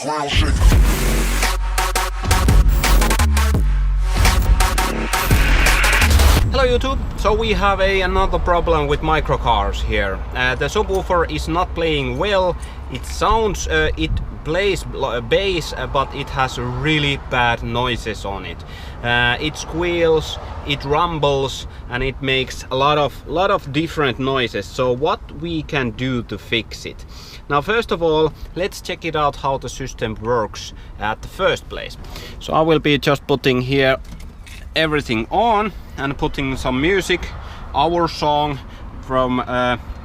Hello YouTube! So we have another problem with microcars here. The subwoofer is not playing well. It sounds, it plays bass, but it has really bad noises on it. It squeals, it rumbles, and it makes a lot of different noises. So what we can do to fix it? Now first of all, let's check it out how the system works at the first place. So I will be just putting here everything on and putting some music, our song from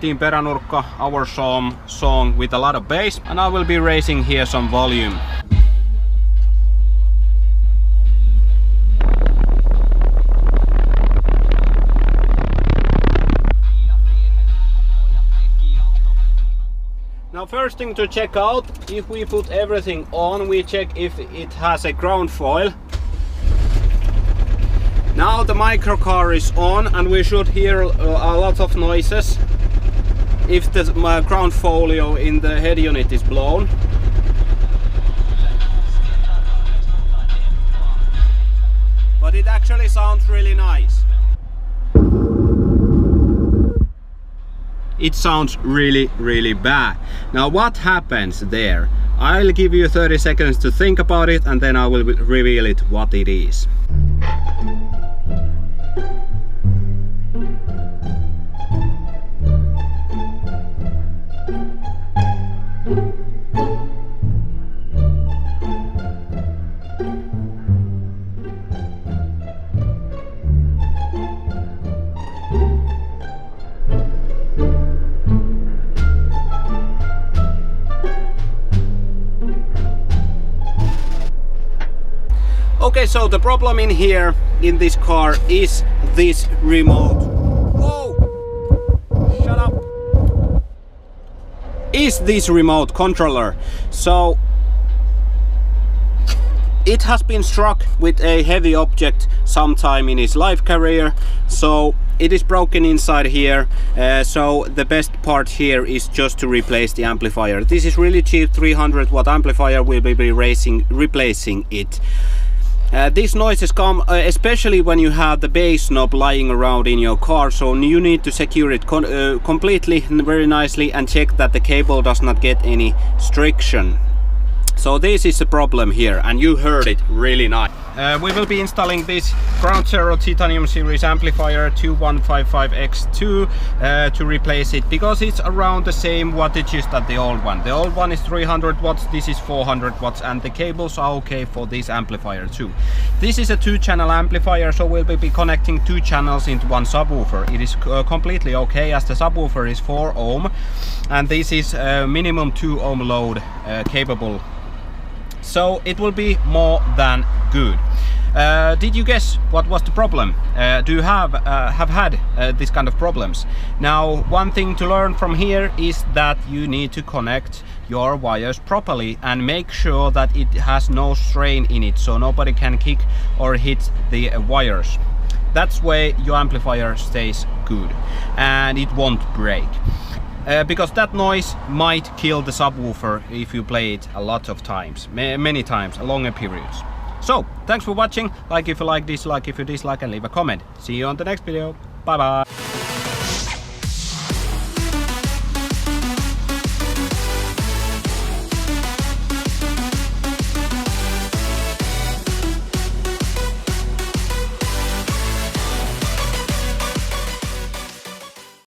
Team Peränurkka, our song with a lot of bass, and I will be raising here some volume. Now first thing to check out, if we put everything on, we check if it has a ground foil. Now the microcar is on and we should hear a lot of noises if the ground folio in the head unit is blown. But it actually sounds really nice. It sounds really bad. Now what happens there? I'll give you 30 seconds to think about it and then I will reveal it what it is. Okay, so the problem in here, in this car, is this remote. Whoa! Shut up! Is this remote controller. So it has been struck with a heavy object sometime in its life career, so it is broken inside here. So the best part here is just to replace the amplifier. This is really cheap, 300 watt amplifier will be replacing it. These noises come especially when you have the bass knob lying around in your car, so you need to secure it completely and very nicely and check that the cable does not get any friction. So this is the problem here, and you heard it really nice. We will be installing this Ground Zero Titanium Series amplifier 2155X2 to replace it, because it's around the same wattages that the old one. The old one is 300 watts, this is 400 watts, and the cables are okay for this amplifier too. This is a 2-channel amplifier, so we'll be connecting 2 channels into one subwoofer. It is completely okay, as the subwoofer is 4 ohm, and this is minimum 2 ohm load capable. So it will be more than good. Did you guess what was the problem? Do you have had this kind of problems? Now, one thing to learn from here is that you need to connect your wires properly and make sure that it has no strain in it, so nobody can kick or hit the wires. That's why your amplifier stays good and it won't break. Because that noise might kill the subwoofer if you play it a lot of times, many times, longer periods. So, thanks for watching. Like if you like, dislike if you dislike, and leave a comment. See you on the next video. Bye bye.